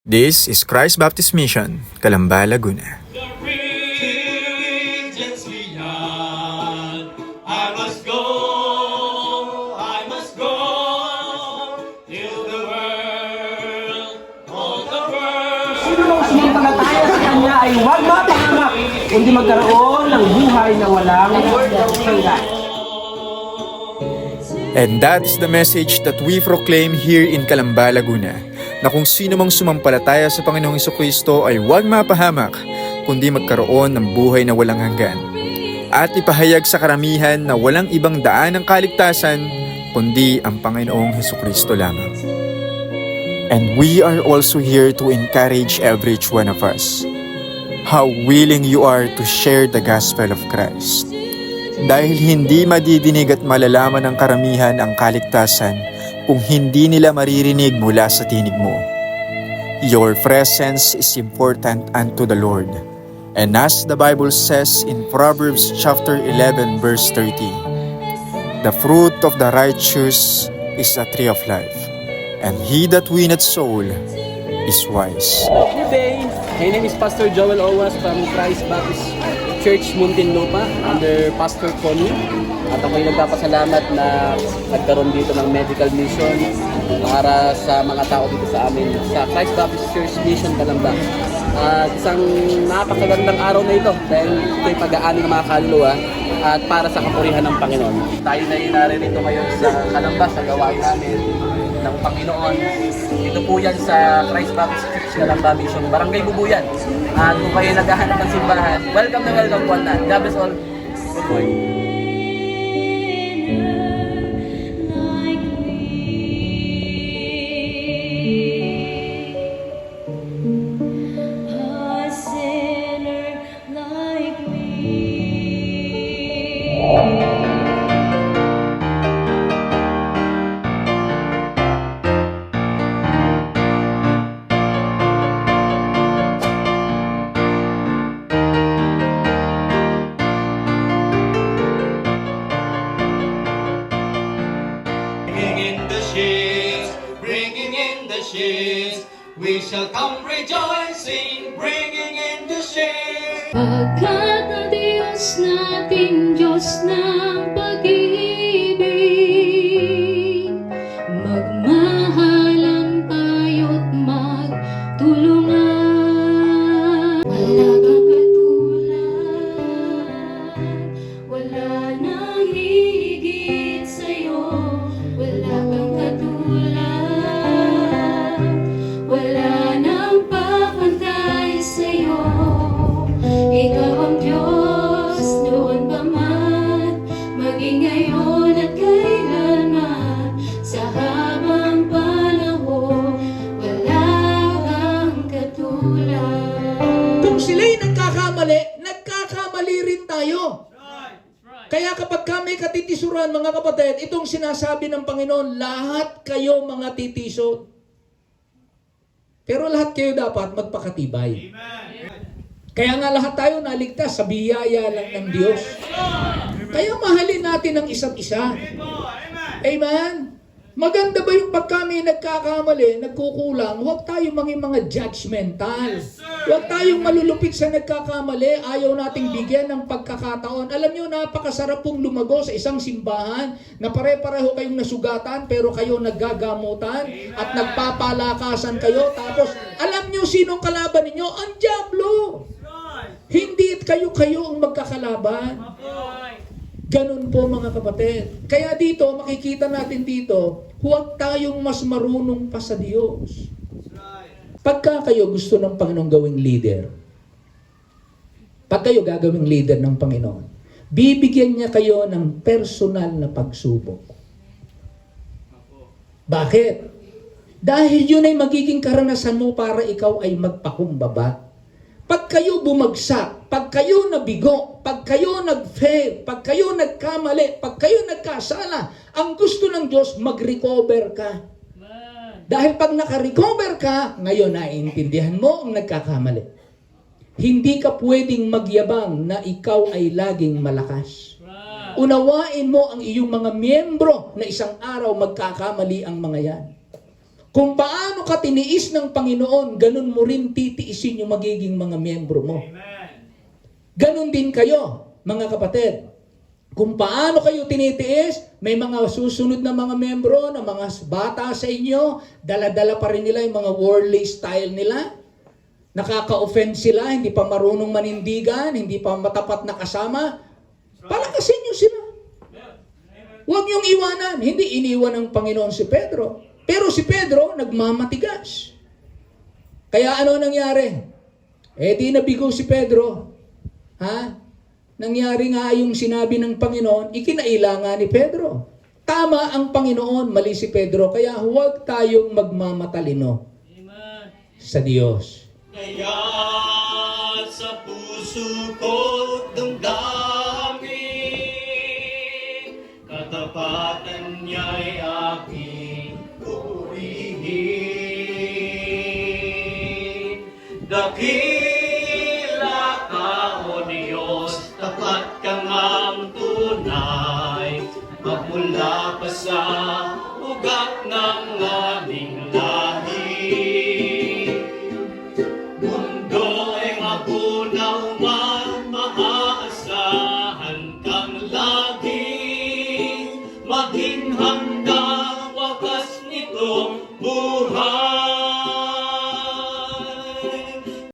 This is Christ Baptist Mission, Calamba, Laguna. The regions beyond. I must go till the world, all the world. Sino mang sumampalataya sa Kanya ay huwag mapahamak, kundi magkaroon ng buhay na walang hanggan. And that's the message that we proclaim here in Calamba, Laguna, na kung sino mang sumampalataya sa Panginoong Jesucristo ay huwag mapahamak, kundi magkaroon ng buhay na walang hanggan. At ipahayag sa karamihan na walang ibang daan ng kaligtasan, kundi ang Panginoong Jesucristo lamang. And we are also here to encourage every one of us. How willing you are to share the gospel of Christ. Dahil hindi madidinig at malalaman ng karamihan ang kaligtasan kung hindi nila maririnig mula sa tinig mo. Your presence is important unto the Lord. And as the Bible says in Proverbs chapter 11 verse 30, the fruit of the righteous is a tree of life, and he that winneth soul is wise. Good day! My name is Pastor Joel Owas from Christ Baptist Church, Muntinlupa, under Pastor Connie. At ako'y nagpapasalamat na nagkaroon dito ng medical mission para sa mga tao dito sa amin sa Christ Baptist Church Mission Calamba. At isang napakagandang araw na ito dahil ito'y pag-aani ng mga kaluluwa at para sa kapurihan ng Panginoon. Tayo na naririto ngayon sa Calamba sa gawain namin ng Panginoon. Ito po yan sa Christ Baptist Church Calamba Mission, Barangay Bubuyan. At kung kayo naghahanap ng simbahan, welcome na welcome po na. God bless all. Good morning. A sinner like me. Bringing in the sheaves, we shall come rejoicing, bringing in the sheaves. Pagkat ang Diyos natin, Diyos ng pag-ibig, magmahalan tayo't magtulungan. Wala kang katulad, wala nang higit sa'yo, wala kang katulad, wala nang papantay sa'yo. Ikaw ang Diyos noon pa man, maging ngayon at kailanman, sa habang panahon, wala kang katulad. Kung sila'y nagkakamali rin tayo. Kaya kapag kami katitisuran, mga kapatid, itong sinasabi ng Panginoon, lahat kayo mga titisod. Pero lahat kayo dapat magpakatibay. Kaya nga lahat tayo naligtas sa biyaya lang ng Diyos. Kaya mahalin natin ang isa't isa. Amen? Maganda ba yung pag kami nagkakamali, nagkukulang, huwag tayong mga judgmental. Huwag tayong malulupit sa nagkakamali, ayaw nating bigyan ng pagkakataon. Alam nyo, napakasarap pong lumago sa isang simbahan na pare-pareho kayong nasugatan pero kayo naggagamutan at nagpapalakasan kayo. Tapos, alam nyo sinong kalaban ninyo? Ang dyablo! Hindi kayo ang magkakalaban. Ganun po mga kapatid. Kaya dito, makikita natin dito, huwag tayong mas marunong pa sa Diyos. Pagka kayo gusto ng Panginoon gawing leader, pag kayo gagawing leader ng Panginoon, bibigyan niya kayo ng personal na pagsubok. Bakit? Dahil yun ay magiging karanasan mo para ikaw ay magpakumbaba. Pag kayo bumagsak, pag kayo nabigo, pag kayo nag-fail, pag kayo nagkamali, pag kayo nagkasala, ang gusto ng Diyos, mag-recover ka. Dahil pag naka-recover ka, ngayon naiintindihan mo ang nagkakamali. Hindi ka pwedeng magyabang na ikaw ay laging malakas. Unawain mo ang iyong mga miyembro na isang araw magkakamali ang mga yan. Kung paano ka tiniis ng Panginoon, ganun mo rin titiisin yung magiging mga miyembro mo. Ganun din kayo, mga kapatid. Kung paano kayo tinitiis, may mga susunod na mga miyembro, na mga bata sa inyo, dala-dala pa rin nila yung mga worldly style nila. Nakaka-offend sila, hindi pa marunong manindigan, hindi pa matapat na kasama. Palakasin nyo sila. Huwag niyong iwanan. Hindi iniwan ng Panginoon si Pedro. Pero si Pedro, nagmamatigas. Kaya ano nangyari? Di nabigo si Pedro. Nangyari nga yung sinabi ng Panginoon, ikinaila nga ni Pedro. Tama ang Panginoon, mali si Pedro. Kaya huwag tayong magmamatalino sa Diyos. Kaya sa puso ko damdamin, katapatan niya'y aking purihin. Dakila ka, O Diyos, tapat kang ang tunay, magmula pa sa ugat ng aming lahi. Mundo ay magunaw man, maaasahan kang lagi, maging hanggang wakas nitong buhay.